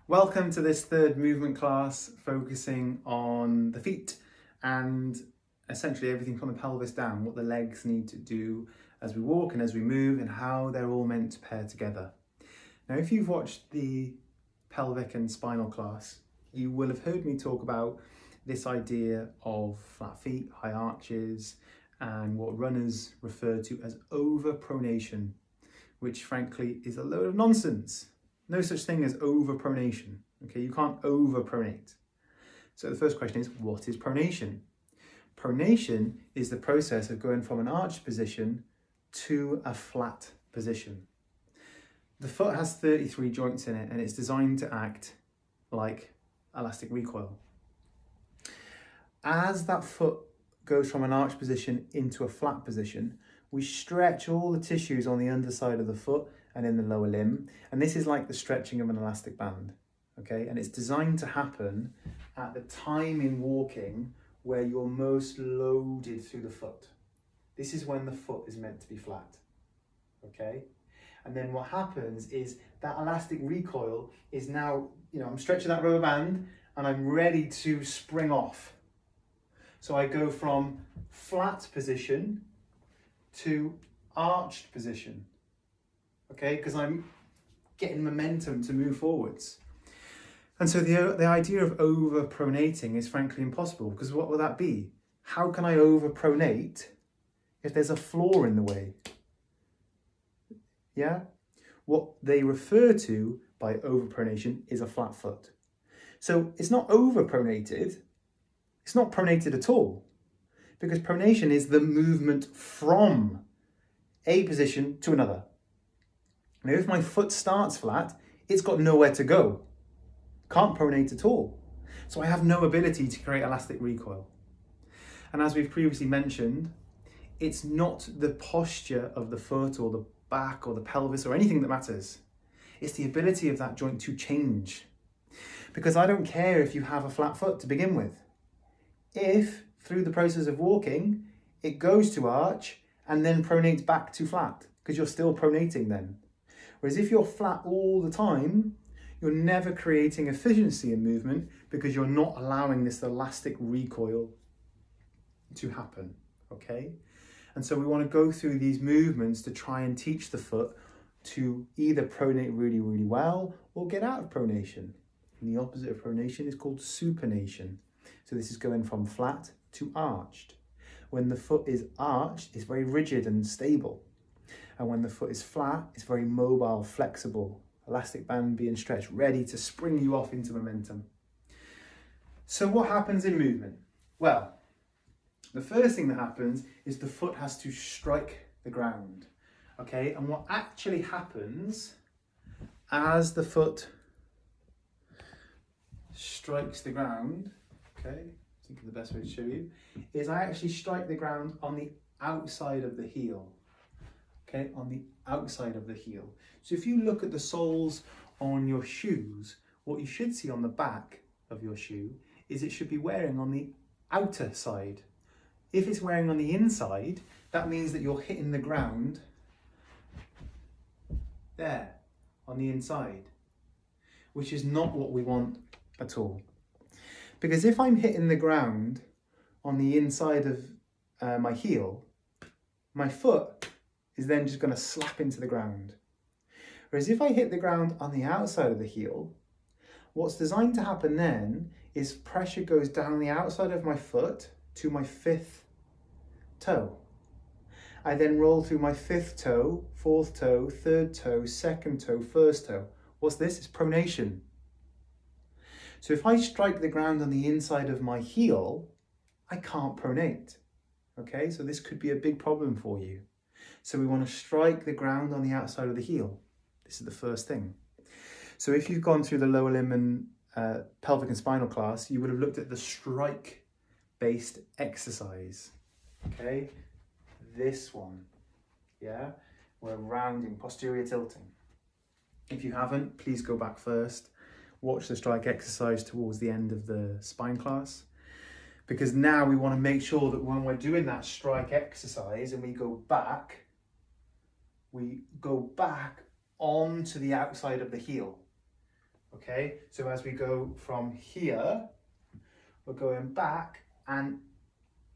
Welcome to this third movement class focusing on the feet and essentially everything from the pelvis down, what the legs need to do as we walk and as we move and how they're all meant to pair together. Now, if you've watched the pelvic and spinal class, you will have heard me talk about this idea of flat feet, high arches, and what runners refer to as overpronation, which frankly is a load of nonsense. No such thing as overpronation. Okay, you can't overpronate. So the first question is, what is pronation? Pronation is the process of going from an arched position to a flat position. The foot has 33 joints in it and it's designed to act like elastic recoil. As that foot goes from an arched position into a flat position, we stretch all the tissues on the underside of the foot and in the lower limb. And this is like the stretching of an elastic band, okay? And it's designed to happen at the time in walking where you're most loaded through the foot. This is when the foot is meant to be flat, okay? And then what happens is that elastic recoil is now, I'm stretching that rubber band and I'm ready to spring off. So I go from flat position to arched position, okay? Because I'm getting momentum to move forwards. And so the idea of overpronating is frankly impossible, because what will that be? How can I overpronate if there's a floor in the way? Yeah? What they refer to by overpronation is a flat foot. So it's not overpronated, it's not pronated at all, because pronation is the movement from a position to another. Now, if my foot starts flat, it's got nowhere to go. Can't pronate at all. So I have no ability to create elastic recoil. And as we've previously mentioned, it's not the posture of the foot or the back or the pelvis or anything that matters. It's the ability of that joint to change. Because I don't care if you have a flat foot to begin with. If, through the process of walking, it goes to arch and then pronates back to flat, because you're still pronating then. Whereas if you're flat all the time, you're never creating efficiency in movement because you're not allowing this elastic recoil to happen, okay? And so we want to go through these movements to try and teach the foot to either pronate really, really well or get out of pronation. And the opposite of pronation is called supination. So this is going from flat to arched. When the foot is arched, it's very rigid and stable. And when the foot is flat, it's very mobile, flexible, elastic band being stretched, ready to spring you off into momentum. So what happens in movement? Well, the first thing that happens is the foot has to strike the ground, okay? And what actually happens as the foot strikes the ground, okay, I think the best way to show you, is I actually strike the ground on the outside of the heel, okay, on the outside of the heel. So if you look at the soles on your shoes, what you should see on the back of your shoe is it should be wearing on the outer side. If it's wearing on the inside, that means that you're hitting the ground there, on the inside, which is not what we want at all. Because if I'm hitting the ground on the inside of my heel, my foot is then just going to slap into the ground. Whereas if I hit the ground on the outside of the heel, what's designed to happen then is pressure goes down the outside of my foot to my fifth toe. I then roll through my fifth toe, fourth toe, third toe, second toe, first toe. What's this? It's pronation. So if I strike the ground on the inside of my heel, I can't pronate. Okay, so this could be a big problem for you. So we want to strike the ground on the outside of the heel. This is the first thing. So if you've gone through the lower limb and pelvic and spinal class, you would have looked at the strike-based exercise. Okay, this one, yeah, we're rounding, posterior tilting. If you haven't, please go back first. Watch the strike exercise towards the end of the spine class, because now we want to make sure that when we're doing that strike exercise and we go back onto the outside of the heel. Okay, so as we go from here, we're going back and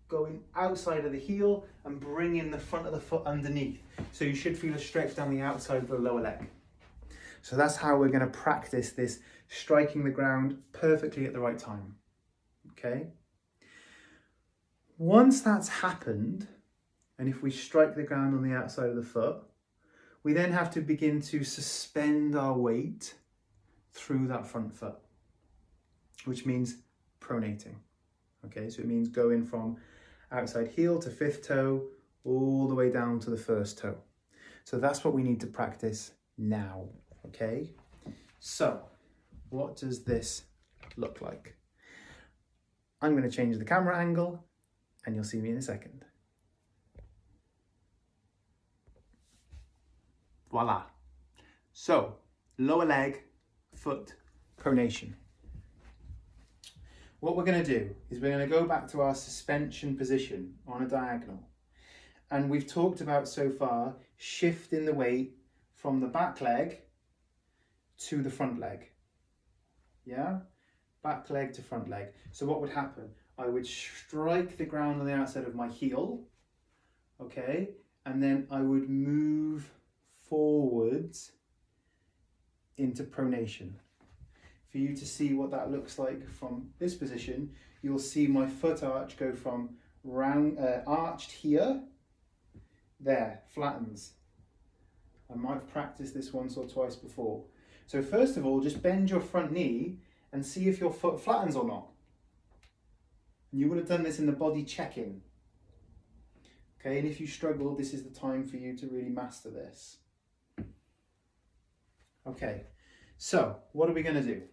going outside of the heel and bringing the front of the foot underneath. So you should feel a stretch down the outside of the lower leg. So that's how we're going to practice this, striking the ground perfectly at the right time. Okay. Once that's happened, and if we strike the ground on the outside of the foot, we then have to begin to suspend our weight through that front foot, which means pronating. Okay, so it means going from outside heel to fifth toe, all the way down to the first toe. So that's what we need to practice now. Okay, so what does this look like? I'm going to change the camera angle and you'll see me in a second. Voila. So lower leg, foot, pronation. What we're going to do is we're going to go back to our suspension position on a diagonal. And we've talked about so far shifting the weight from the back leg to the front leg. Yeah? Back leg to front leg. So what would happen? I would strike the ground on the outside of my heel. Okay? And then I would move forwards into pronation. For you to see what that looks like from this position, you'll see my foot arch go from round, arched here, there, flattens. I might have practiced this once or twice before. So first of all, just bend your front knee and see if your foot flattens or not. You would have done this in the body check-in. Okay, and if you struggle, this is the time for you to really master this. Okay, so what are we going to do?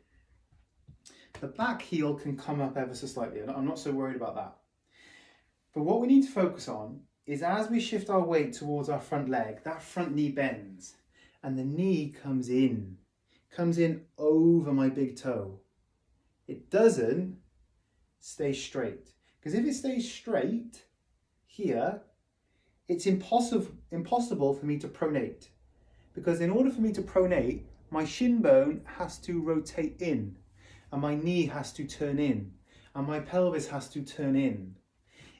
The back heel can come up ever so slightly. I'm not so worried about that. But what we need to focus on is as we shift our weight towards our front leg, that front knee bends and the knee comes in over my big toe. It doesn't stay straight. Because if it stays straight here, it's impossible for me to pronate. Because in order for me to pronate, my shin bone has to rotate in, and my knee has to turn in, and my pelvis has to turn in.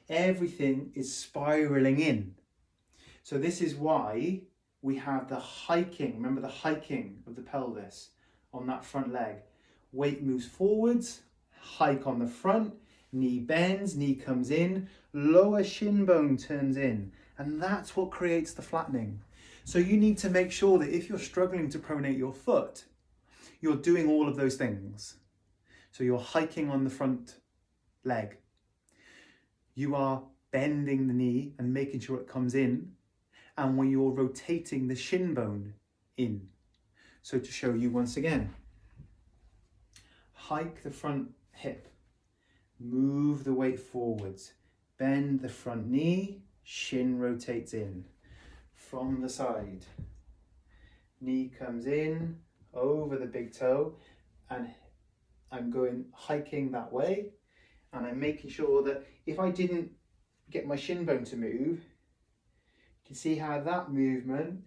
Everything is spiraling in. So this is why we have the hiking, remember the hiking of the pelvis on that front leg. Weight moves forwards, hike on the front, knee bends, knee comes in, lower shin bone turns in, and that's what creates the flattening. So you need to make sure that if you're struggling to pronate your foot, you're doing all of those things. So you're hiking on the front leg. You are bending the knee and making sure it comes in. And when you're rotating the shin bone in. So to show you once again, hike the front hip, move the weight forwards, bend the front knee, shin rotates in. From the side, knee comes in over the big toe, and I'm going hiking that way, and I'm making sure that if I didn't get my shin bone to move, you can see how that movement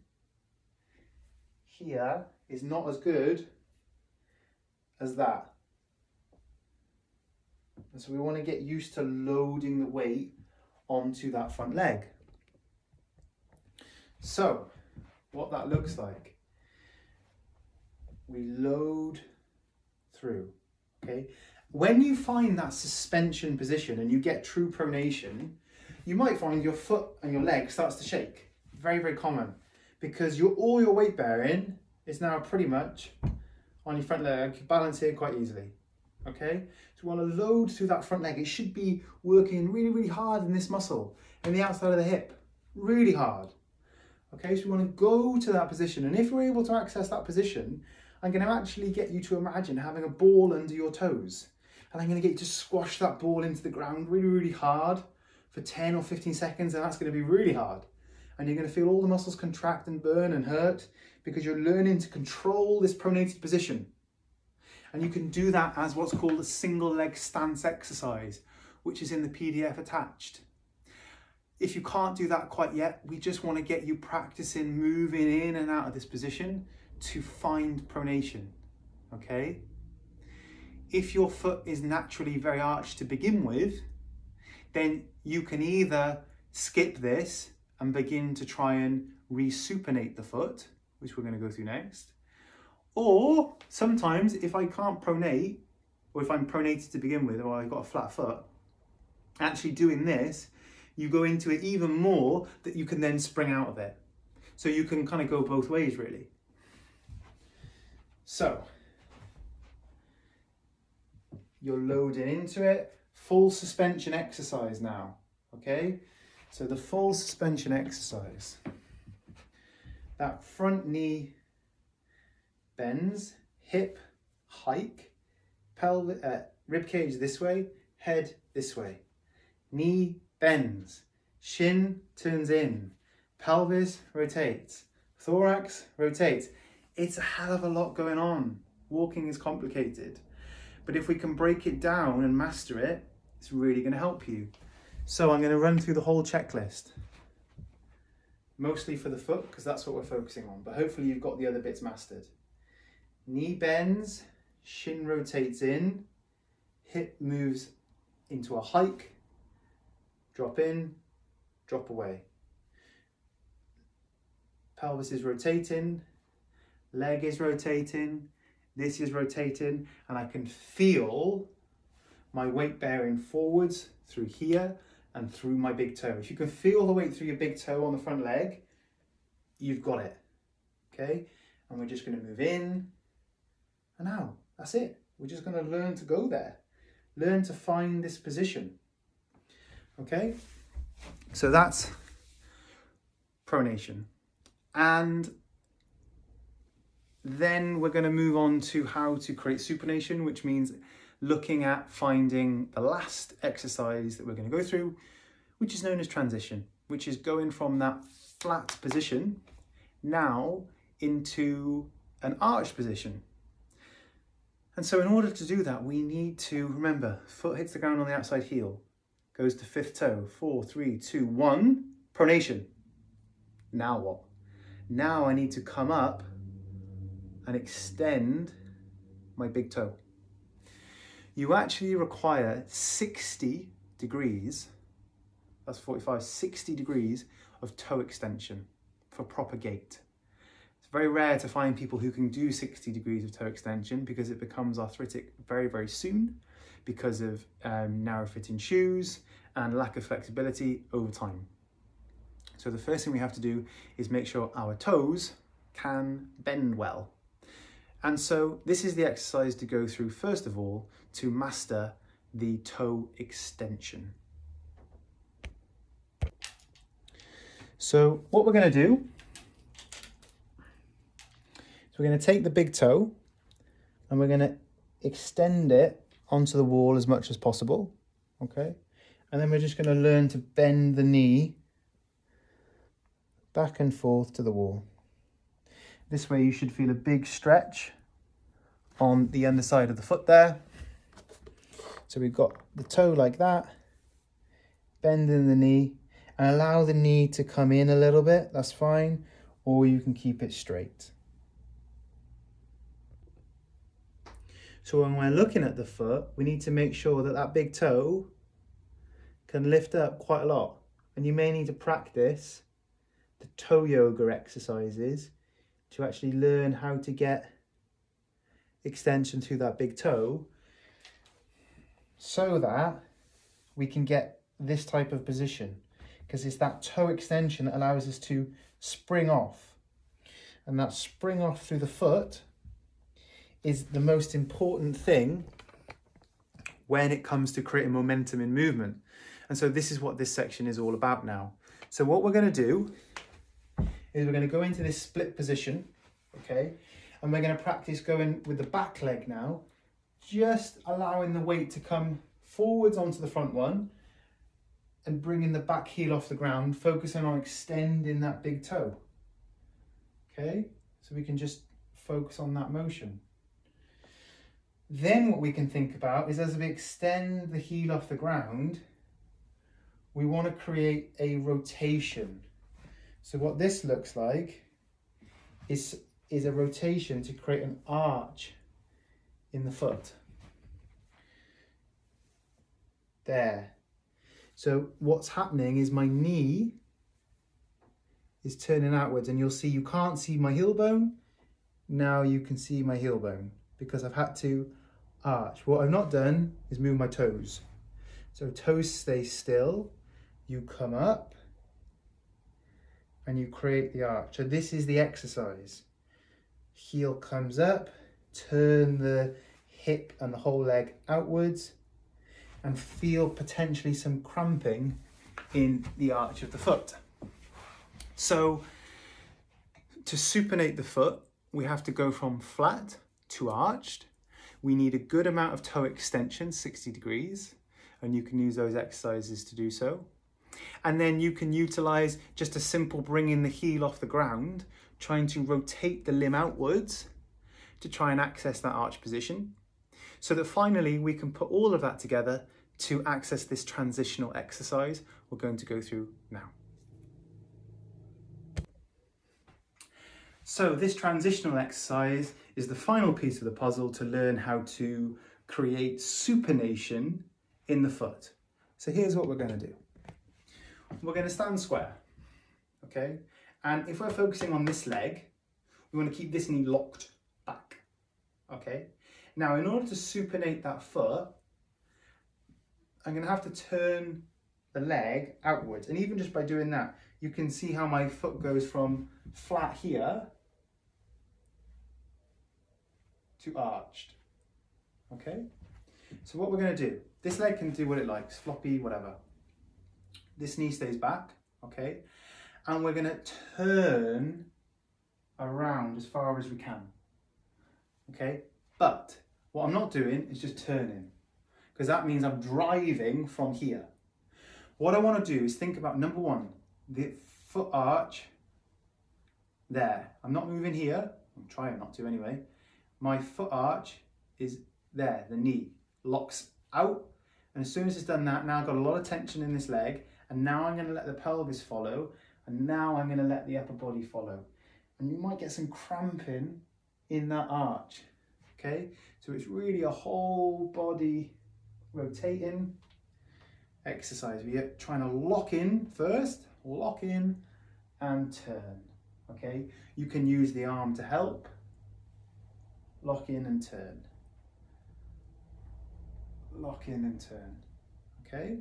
here is not as good as that. And so we want to get used to loading the weight onto that front leg. So, what that looks like, we load through, okay? When you find that suspension position and you get true pronation, you might find your foot and your leg starts to shake. Very, very common, because all your weight bearing is now pretty much on your front leg, balance here quite easily, okay? So we want to load through that front leg. It should be working really, really hard in this muscle, in the outside of the hip, really hard. Okay, so we want to go to that position, and if we're able to access that position, I'm going to actually get you to imagine having a ball under your toes, and I'm going to get you to squash that ball into the ground really, really hard for 10 or 15 seconds, and that's going to be really hard. And you're going to feel all the muscles contract and burn and hurt because you're learning to control this pronated position. And you can do that as what's called a single leg stance exercise, which is in the PDF attached. If you can't do that quite yet, we just want to get you practicing moving in and out of this position to find pronation, okay? If your foot is naturally very arched to begin with, then you can either skip this and begin to try and resupinate the foot, which we're going to go through next. Or sometimes if I can't pronate, or if I'm pronated to begin with, or I've got a flat foot, actually doing this, you go into it even more that you can then spring out of it. So you can kind of go both ways really. So you're loading into it. Full suspension exercise now, okay? So the full suspension exercise. That front knee bends, hip hike, pelvic, rib cage this way, head this way. Knee bends, shin turns in, pelvis rotates, thorax rotates. It's a hell of a lot going on. Walking is complicated. But if we can break it down and master it, it's really going to help you. So I'm going to run through the whole checklist. Mostly for the foot, because that's what we're focusing on. But hopefully you've got the other bits mastered. Knee bends, shin rotates in, hip moves into a hike, drop in, drop away. Pelvis is rotating, leg is rotating, this is rotating, and I can feel my weight bearing forwards through here and through my big toe. If you can feel the weight through your big toe on the front leg, you've got it, okay? And we're just gonna move in, and now, that's it. We're just gonna learn to go there. Learn to find this position, okay? So that's pronation. And then we're going to move on to how to create supination, which means looking at finding the last exercise that we're going to go through, which is known as transition, which is going from that flat position now into an arched position. And so in order to do that, we need to remember, foot hits the ground on the outside heel, goes to fifth toe, 4, 3, 2, 1, pronation. Now what? Now I need to come up and extend my big toe. You actually require 60 degrees, that's 45, 60 degrees of toe extension for proper gait. It's very rare to find people who can do 60 degrees of toe extension because it becomes arthritic very, very soon because of narrow fitting shoes and lack of flexibility over time. So the first thing we have to do is make sure our toes can bend well. And so this is the exercise to go through first of all to master the toe extension. So what we're going to do is we're going to take the big toe and we're going to extend it onto the wall as much as possible, okay? And then we're just going to learn to bend the knee back and forth to the wall. This way you should feel a big stretch on the underside of the foot there. So we've got the toe like that, bending the knee, and allow the knee to come in a little bit, that's fine, or you can keep it straight. So when we're looking at the foot, we need to make sure that that big toe can lift up quite a lot. And you may need to practice the toe yoga exercises to actually learn how to get extension to that big toe so that we can get this type of position, because it's that toe extension that allows us to spring off, and that spring off through the foot is the most important thing when it comes to creating momentum in movement. And so this is what this section is all about now. So what we're going to do is we're going to go into this split position, okay? And we're going to practice going with the back leg now, just allowing the weight to come forwards onto the front one and bringing the back heel off the ground, focusing on extending that big toe, okay? So we can just focus on that motion. Then what we can think about is as we extend the heel off the ground, we want to create a rotation. So what this looks like is a rotation to create an arch in the foot. There. So what's happening is my knee is turning outwards, and you'll see you can't see my heel bone. Now you can see my heel bone because I've had to arch. What I've not done is move my toes. So toes stay still, you come up and you create the arch. So this is the exercise. Heel comes up, turn the hip and the whole leg outwards, and feel potentially some cramping in the arch of the foot. So to supinate the foot, we have to go from flat to arched. We need a good amount of toe extension, 60 degrees, and you can use those exercises to do so. And then you can utilize just a simple bringing the heel off the ground, trying to rotate the limb outwards to try and access that arch position, so that finally we can put all of that together to access this transitional exercise we're going to go through now. So this transitional exercise is the final piece of the puzzle to learn how to create supination in the foot. So here's what we're going to do. We're going to stand square, okay? And if we're focusing on this leg, we want to keep this knee locked back, okay? Now, in order to supinate that foot, I'm going to have to turn the leg outwards. And even just by doing that, you can see how my foot goes from flat here to arched, okay? So what we're going to do, this leg can do what it likes, floppy, whatever. This knee stays back, okay? And we're going to turn around as far as we can, okay? But what I'm not doing is just turning, because that means I'm driving from here. What I want to do is think about, number one, the foot arch there. I'm not moving here. I'm trying not to anyway. My foot arch is there, the knee locks out. And as soon as it's done that, now I've got a lot of tension in this leg, and now I'm going to let the pelvis follow, and now I'm going to let the upper body follow. And you might get some cramping in that arch, okay? So it's really a whole body rotating exercise. We're trying to lock in first, lock in and turn, okay? You can use the arm to help. Lock in and turn. Lock in and turn, okay?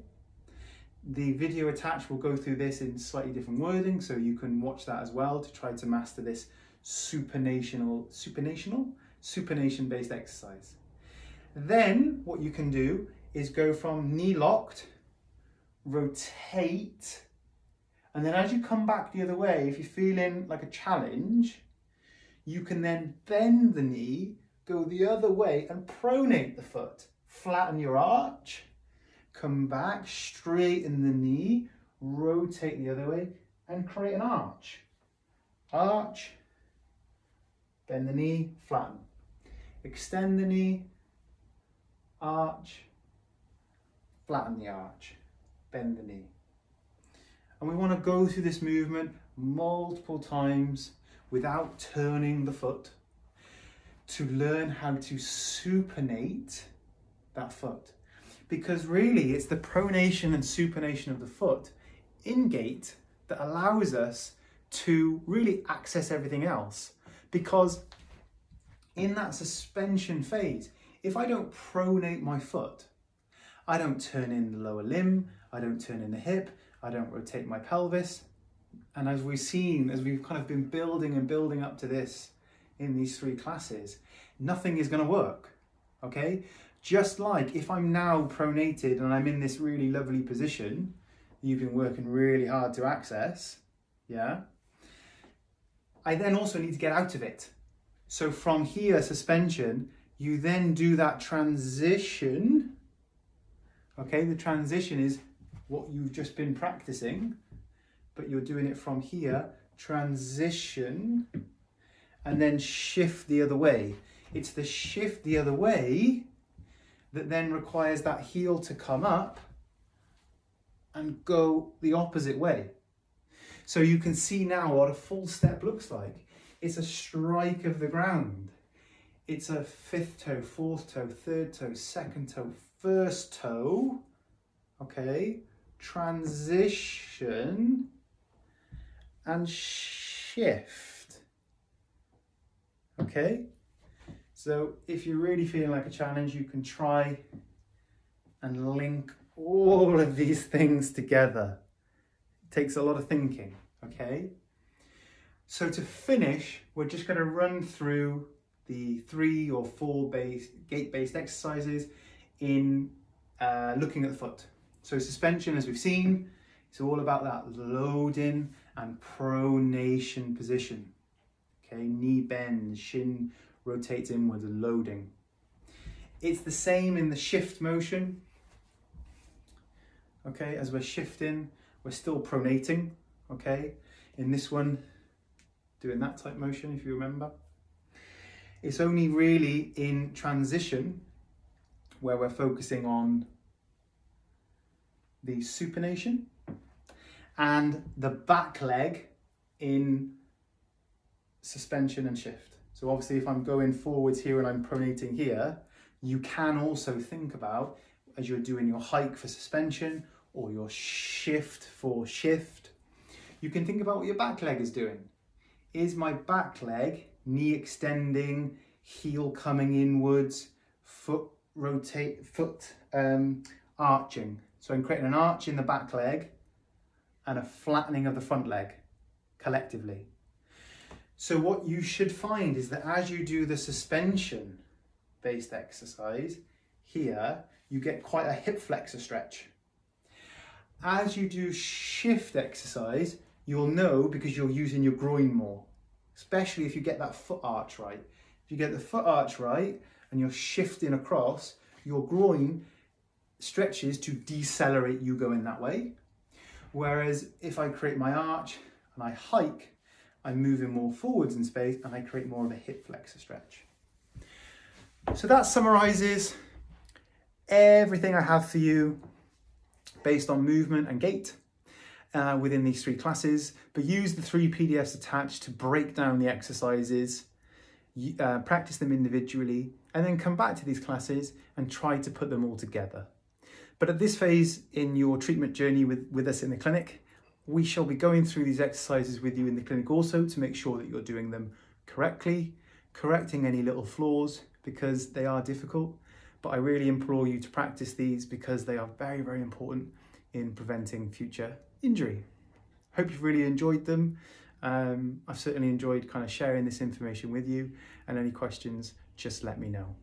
The video attached will go through this in slightly different wording, so you can watch that as well to try to master this supination-based exercise. Then what you can do is go from knee locked, rotate, and then as you come back the other way, if you're feeling like a challenge, you can then bend the knee, go the other way and pronate the foot. Flatten your arch, come back, straighten the knee, rotate the other way and create an arch. Arch, bend the knee, flatten. Extend the knee, arch, flatten the arch, bend the knee. And we want to go through this movement multiple times without turning the foot to learn how to supinate that foot. Because really it's the pronation and supination of the foot in gait that allows us to really access everything else. Because in that suspension phase, if I don't pronate my foot, I don't turn in the lower limb, I don't turn in the hip, I don't rotate my pelvis. And as we've seen, as we've kind of been building and building up to this in these 3 classes, nothing is going to work, okay? Just like if I'm now pronated and I'm in this really lovely position, you've been working really hard to access, yeah? I then also need to get out of it. So from here, suspension, you then do that transition, okay? The transition is what you've just been practicing, but you're doing it from here, transition, and then shift the other way. It's the shift the other way that then requires that heel to come up and go the opposite way. So you can see now what a full step looks like. It's a strike of the ground. it's a fifth toe, fourth toe, third toe, second toe, first toe, okay, transition and shift, okay? So if you're really feeling like a challenge, you can try and link all of these things together. It takes a lot of thinking, okay? So to finish, we're just going to run through the 3 or 4 gait-based exercises in looking at the foot. So suspension, as we've seen, it's all about that loading and pronation position. Okay, knee bends, shin rotates inwards and loading. It's the same in the shift motion. Okay, as we're shifting, we're still pronating. Okay, in this one, doing that type motion, if you remember. It's only really in transition where we're focusing on the supination and the back leg in suspension and shift. So obviously if I'm going forwards here and I'm pronating here, you can also think about, as you're doing your hike for suspension or your shift for shift, you can think about what your back leg is doing. Is my back leg knee extending, heel coming inwards, foot arching? So I'm creating an arch in the back leg and a flattening of the front leg collectively. So what you should find is that as you do the suspension based exercise here, you get quite a hip flexor stretch. As you do shift exercise, you'll know because you're using your groin more, especially if you get that foot arch right. If you get the foot arch right and you're shifting across, your groin stretches to decelerate you going that way. Whereas if I create my arch and I hike, I'm moving more forwards in space and I create more of a hip flexor stretch. So that summarizes everything I have for you based on movement and gait within these 3 classes, but use the 3 PDFs attached to break down the exercises, practice them individually, and then come back to these classes and try to put them all together. But at this phase in your treatment journey with us in the clinic, we shall be going through these exercises with you in the clinic also to make sure that you're doing them correctly, correcting any little flaws because they are difficult. But I really implore you to practice these because they are very, very important in preventing future injury. Hope you've really enjoyed them. I've certainly enjoyed kind of sharing this information with you, and any questions, just let me know.